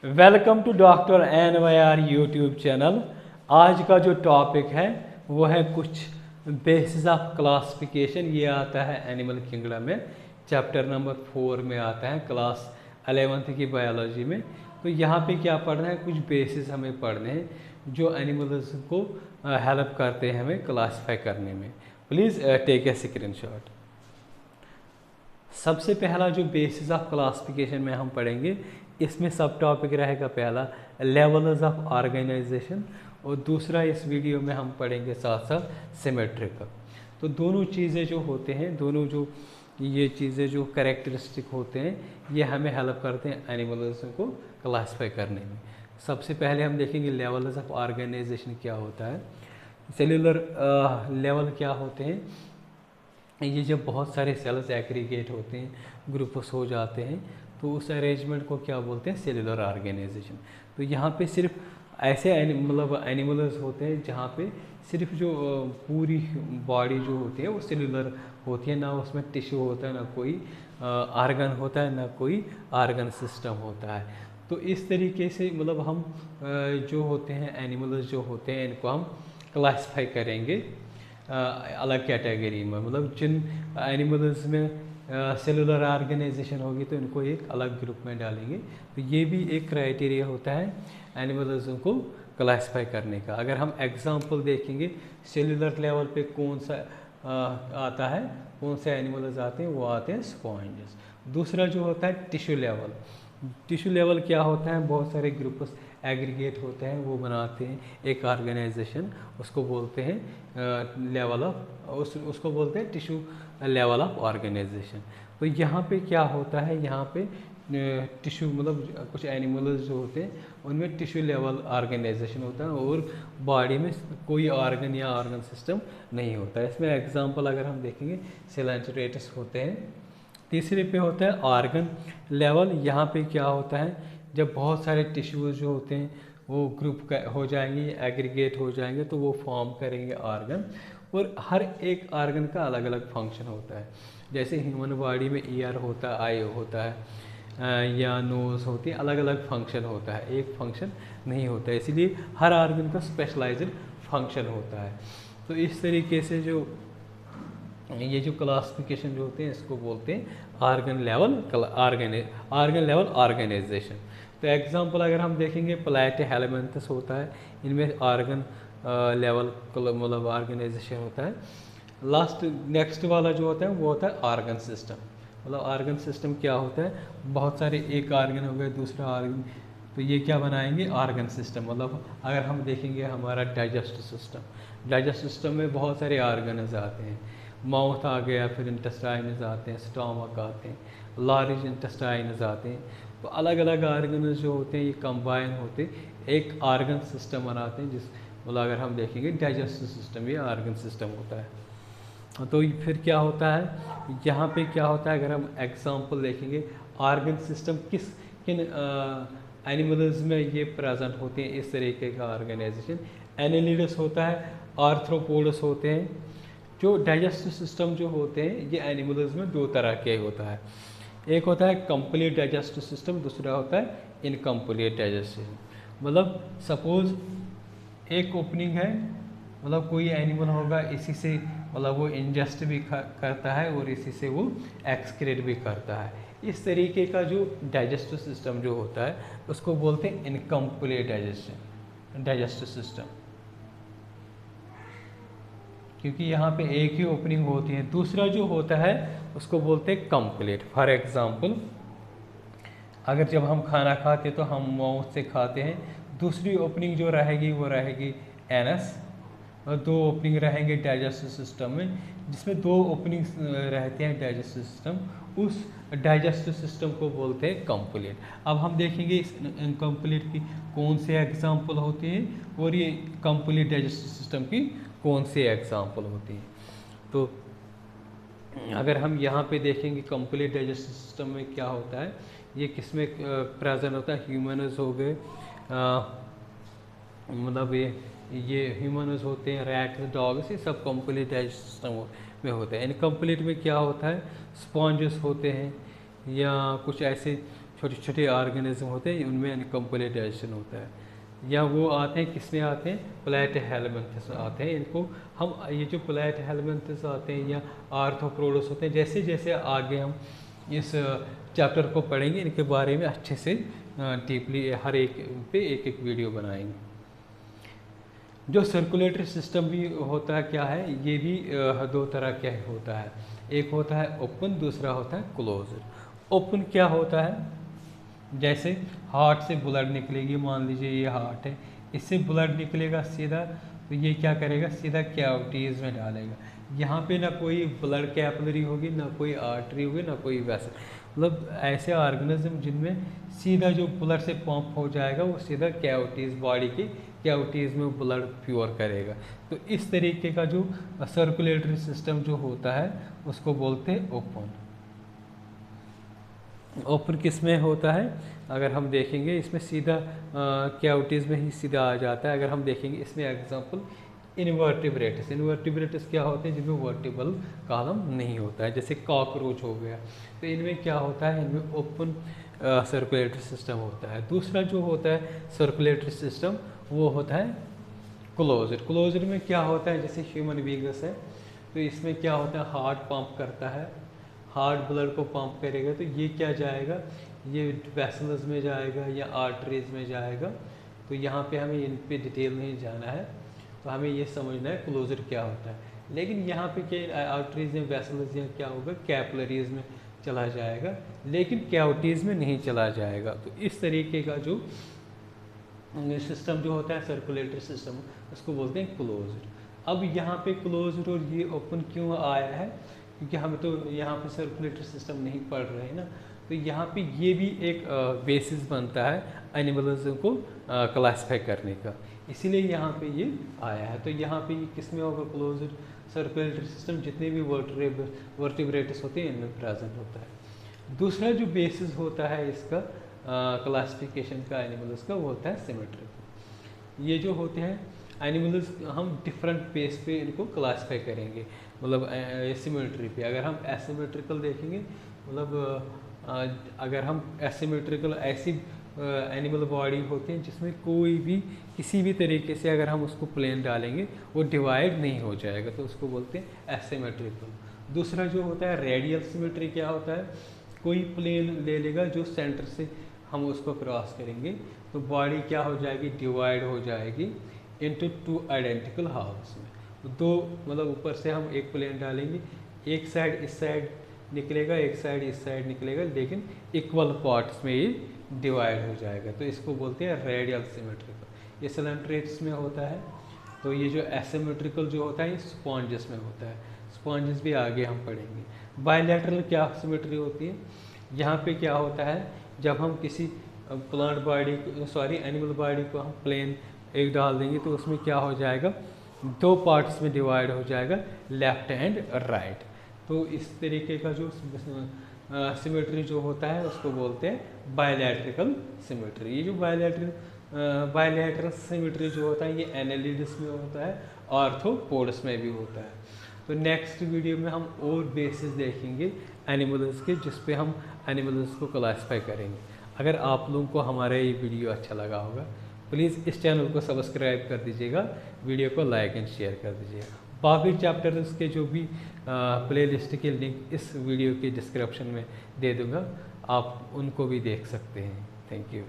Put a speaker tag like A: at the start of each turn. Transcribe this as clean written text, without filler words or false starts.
A: Welcome to doctor NYR YouTube channel. आज का जो टॉपिक है वो है कुछ बेसिस ऑफ क्लासिफिकेशन। ये आता है एनिमल किंगडम में, चैप्टर नंबर 4 में आता है, क्लास 11th की बायोलॉजी में। तो यहाँ पे क्या पढ़ना है, कुछ बेसिस हमें पढ़ने हैं जो एनिमल्स को हेल्प करते हैं हमें क्लासीफाई करने में। Please take a screenshot. सबसे पहला जो बेसिस ऑफ क्लासिफिकेशन में हम पढ़ेंगे, इसमें सब टॉपिक रहेगा पहला लेवल्स ऑफ ऑर्गेनाइजेशन, और दूसरा इस वीडियो में हम पढ़ेंगे साथ साथ सिमेट्रिकल। तो दोनों चीज़ें जो होते हैं, दोनों जो ये चीज़ें जो कैरेक्टरिस्टिक होते हैं, ये हमें हेल्प करते हैं एनिमल्स को क्लासीफाई करने में। सबसे पहले हम देखेंगे लेवल्स ऑफ ऑर्गेनाइजेशन क्या होता है। सेलुलर लेवल क्या होते हैं, ये जब बहुत सारे सेल्स एग्रीगेट होते हैं, ग्रुप्स हो जाते हैं, तो उस अरेंजमेंट को क्या बोलते हैं, सेलुलर ऑर्गेनाइजेशन। तो यहाँ पे सिर्फ ऐसे एनिमल्स होते हैं जहाँ पे सिर्फ जो पूरी बॉडी जो होती है वो सेलुलर होती है, ना उसमें टिश्यू होता है, ना कोई आर्गन होता है, ना कोई आर्गन सिस्टम होता है। तो इस तरीके से हम जो होते हैं एनिमल्स जो होते हैं, इनको हम क्लासीफाई करेंगे अलग कैटेगरी में। जिन एनिमल्स में सेलुलर ऑर्गेनाइजेशन होगी तो इनको एक अलग ग्रुप में डालेंगे। तो ये भी एक क्राइटेरिया होता है एनिमल्स को क्लासीफाई करने का। अगर हम एग्जांपल देखेंगे सेलुलर लेवल पे कौन सा आता है, कौन से एनिमल्स आते हैं, वो आते हैं स्पॉन्जेस। दूसरा जो होता है टिश्यू लेवल। टिश्यू लेवल क्या होता है, बहुत सारे ग्रुप्स एग्रीगेट होते हैं, वो बनाते हैं एक ऑर्गेनाइजेशन, उसको बोलते हैं लेवल ऑफ, उसको बोलते हैं टिश्यू लेवल ऑफ ऑर्गेनाइजेशन। तो यहाँ पे क्या होता है, यहाँ पे टिश्यू कुछ एनिमल्स जो होते हैं उनमें टिश्यू लेवल ऑर्गेनाइजेशन होता है और बॉडी में कोई ऑर्गन या ऑर्गन सिस्टम नहीं होता है। इसमें एग्जांपल अगर हम देखेंगे सेलेंटरेटस होते हैं। तीसरे पे होता है ऑर्गन लेवल। यहाँ पे क्या होता है, जब बहुत सारे टिश्यूज जो होते हैं वो ग्रुप हो जाएंगे, एग्रीगेट हो जाएंगे, तो वो फॉर्म करेंगे ऑर्गन, और हर एक ऑर्गन का अलग अलग फंक्शन होता है। जैसे ह्यूमन बॉडी में ईयर होता है, आई होता है, या नोज़ होती है, अलग अलग फंक्शन होता है, एक फंक्शन नहीं होता है, इसलिए हर ऑर्गन का स्पेशलाइज्ड फंक्शन होता है। तो इस तरीके से जो ये जो क्लासिफिकेशन जो होते हैं इसको बोलते हैं ऑर्गन लेवल ऑर्गेनाइजेशन। तो एग्जांपल अगर हम देखेंगे प्लैटिहेलमिन्थस होता है, इनमें ऑर्गन लेवल ऑर्गेनाइजेशन होता है। नेक्स्ट वाला जो होता है वो होता है ऑर्गन सिस्टम। ऑर्गन सिस्टम क्या होता है, बहुत सारे एक ऑर्गन हो गए, दूसरा ऑर्गन, तो ये क्या बनाएंगे ऑर्गन सिस्टम। अगर हम देखेंगे हमारा डाइजेस्टिव सिस्टम में बहुत सारे ऑर्गन्स आते हैं। माउथ आ गया, फिर इंटेस्टाइन्स आते हैं, स्टोमक आते हैं, लार्ज इंटेस्टाइन्स आते हैं। तो अलग अलग ऑर्गन्स जो होते हैं ये कंबाइन होते एक ऑर्गन सिस्टम बनाते हैं, जिस अगर हम देखेंगे डाइजेस्टिव सिस्टम ये ऑर्गन सिस्टम होता है। तो फिर क्या होता है, यहाँ पे क्या होता है, अगर हम एग्जांपल देखेंगे ऑर्गन सिस्टम किन एनिमल्स में ये प्रेजेंट होते हैं, इस तरीके का ऑर्गेनाइजेशन। एनालिडस होता है, आर्थ्रोपोड्स होते हैं। जो डाइजेस्टिव सिस्टम जो होते हैं ये एनिमल्स में दो तरह के होता है, एक होता है कंप्लीट डाइजेस्टिव सिस्टम, दूसरा होता है इनकम्प्लीट डाइजेस्टिव। सपोज एक ओपनिंग है, कोई एनिमल होगा, इसी से वो इंजेस्ट भी करता है और इसी से वो एक्सक्रीट भी करता है। इस तरीके का जो डाइजेस्टिव सिस्टम जो होता है उसको बोलते हैं इनकम्प्लीट डाइजेस्टिव सिस्टम, क्योंकि यहाँ पे एक ही ओपनिंग होती है। दूसरा जो होता है उसको बोलते हैं कंप्लीट। फॉर एग्जांपल अगर जब हम खाना खाते तो हम माउथ से खाते हैं, दूसरी ओपनिंग जो रहेगी वो रहेगी एनस, और दो ओपनिंग रहेंगे डाइजेस्टिव सिस्टम में, जिसमें दो ओपनिंग रहते हैं डाइजेस्टिव सिस्टम, उस डाइजेस्टिव सिस्टम को बोलते हैं कंप्लीट। अब हम देखेंगे इस इनकम्प्लीट की कौन से एग्जांपल होते हैं और ये कंप्लीट डाइजेस्टिव सिस्टम की कौन से एग्जांपल होती हैं। तो अगर हम यहाँ पे देखेंगे कंप्लीट डाइजेस्टिव सिस्टम में क्या होता है, ये किस में प्रेजेंट होता है, ह्यूमन्स हो गए, ये ह्यूमन्स होते हैं, रैट, डॉग्स, ये सब कंप्लीट डाइजेस्टिव सिस्टम में होते हैं। इनकम्प्लीट में क्या होता है, स्पॉन्जेस होते हैं, या कुछ ऐसे छोटे छोटे ऑर्गेनिज्म होते हैं, उनमें इनकम्प्लीट डाइजेशन होता है। या वो आते हैं, किस में आते हैं, प्लेटहेलमिन्थस आते हैं। इनको हम ये जो प्लेटहेलमिन्थस आते हैं या आर्थ्रोपोड्स होते हैं, जैसे जैसे आगे हम इस चैप्टर को पढ़ेंगे इनके बारे में अच्छे से डीपली हर एक पे एक एक वीडियो बनाएंगे। जो सर्कुलेटरी सिस्टम भी होता है क्या है, ये भी दो तरह का होता है। एक होता है ओपन, दूसरा होता है क्लोज्ड। ओपन क्या होता है, जैसे हार्ट से ब्लड निकलेगी, मान लीजिए ये हार्ट है, इससे ब्लड निकलेगा सीधा, तो ये क्या करेगा, सीधा कैविटीज़ में डालेगा। यहाँ पे ना कोई ब्लड कैपिलरी होगी, ना कोई आर्टरी होगी, ना कोई वेसल। मतलब ऐसे ऑर्गेनिज्म जिनमें सीधा जो ब्लड से पंप हो जाएगा वो सीधा कैविटीज़, बॉडी की कैविटीज़ में ब्लड प्योर करेगा। तो इस तरीके का जो सर्कुलेटरी सिस्टम जो होता है उसको बोलते हैं ओपन। ओपन किस में होता है, अगर हम देखेंगे इसमें सीधा कैविटीज़ में ही सीधा आ जाता है। अगर हम देखेंगे इसमें एग्जांपल इनवर्टिब्रेटस। इनवर्टिब्रेटस क्या होते हैं, जिनमें वर्टिबल कॉलम नहीं होता है, जैसे कॉकरोच हो गया। तो इनमें क्या होता है, इनमें ओपन सर्कुलेटरी सिस्टम होता है। दूसरा जो होता है सर्कुलेटरी सिस्टम वो होता है क्लोज्ड। क्लोज्ड में क्या होता है, जैसे ह्यूमन बींग्स है, तो इसमें क्या होता है, हार्ट पंप करता है, हार्ट ब्लड को पंप करेगा, तो ये क्या जाएगा, ये वेसल्स में जाएगा या आर्टरीज में जाएगा। तो यहाँ पे हमें इन पे डिटेल नहीं जाना है, तो हमें ये समझना है क्लोजर क्या होता है। लेकिन यहाँ पे क्या आर्टरीज या वेसल्स या क्या होगा, कैपिलरीज में चला जाएगा, लेकिन कैविटीज़ में नहीं चला जाएगा। तो इस तरीके का जो सिस्टम जो होता है सर्कुलेटरी सिस्टम, उसको बोलते हैं क्लोज्ड। अब यहाँ पे क्लोज्ड और ये ओपन क्यों आया है, क्योंकि हम तो यहाँ पे सर्कुलेटरी सिस्टम नहीं पढ़ रहे हैं ना, तो यहाँ पे ये भी एक बेसिस बनता है एनिमल्स को क्लासिफाई करने का, इसीलिए यहाँ पे ये आया है। तो यहाँ पे ये किस में होगा, क्लोज्ड सर्कुलेटरी सिस्टम, जितने भी वर्टिब्रेटस होते हैं इनमें प्रेजेंट होता है। दूसरा जो बेसिस होता है इसका क्लासिफिकेशन का एनिमल्स का, वो होता है सिमेट्रिकल। ये जो होते हैं एनिमल्स हम डिफरेंट बेस पे इनको क्लासिफाई करेंगे, मतलब सिमेट्री पे। अगर हम एसिमेट्रिकल देखेंगे, मतलब अगर हम एसिमेट्रिकल ऐसी एनिमल बॉडी होती है जिसमें कोई भी किसी भी तरीके से अगर हम उसको प्लेन डालेंगे वो डिवाइड नहीं हो जाएगा, तो उसको बोलते हैं एसिमेट्रिकल। दूसरा जो होता है रेडियल सिमेट्री, क्या होता है, कोई प्लेन ले लेगा जो सेंटर से हम उसको क्रॉस करेंगे, तो बॉडी क्या हो जाएगी, डिवाइड हो जाएगी इनटू टू आइडेंटिकल हाफ्स में। दो मतलब ऊपर से हम एक प्लेन डालेंगे, एक साइड इस साइड निकलेगा, एक साइड इस साइड निकलेगा, लेकिन इक्वल पार्ट्स में ये डिवाइड हो जाएगा, तो इसको बोलते हैं रेडियल सिमेट्रिकल। ये सिलेंट्रेट्स में होता है। तो ये जो एसिमेट्रिकल जो होता है ये स्पॉन्जेस में होता है। स्पॉन्जेस भी आगे हम पढ़ेंगे। बायलैटरल क्या सिमेट्री होती है, यहाँ पे क्या होता है, जब हम किसी प्लांट बॉडी एनिमल बॉडी को हम प्लेन एक डाल देंगे, तो उसमें क्या हो जाएगा, दो पार्ट्स में डिवाइड हो जाएगा, लेफ्ट एंड राइट। तो इस तरीके का जो सिमेट्री जो होता है उसको बोलते हैं बायलैटरल सिमेट्री। ये जो बायलैटरल सिमेट्री जो होता है ये एनालिड्स में होता है, आर्थ्रोपोड्स में भी होता है। तो नेक्स्ट वीडियो में हम और बेसिस देखेंगे एनिमल्स के, जिस पे हम एनिमल्स को क्लासिफाई करेंगे। अगर आप लोगों को हमारा ये वीडियो अच्छा लगा होगा, प्लीज़ इस चैनल को सब्सक्राइब कर दीजिएगा, वीडियो को लाइक एंड शेयर कर दीजिएगा। बाकी चैप्टर्स के जो भी प्लेलिस्ट के लिंक इस वीडियो के डिस्क्रिप्शन में दे दूँगा, आप उनको भी देख सकते हैं। Thank you.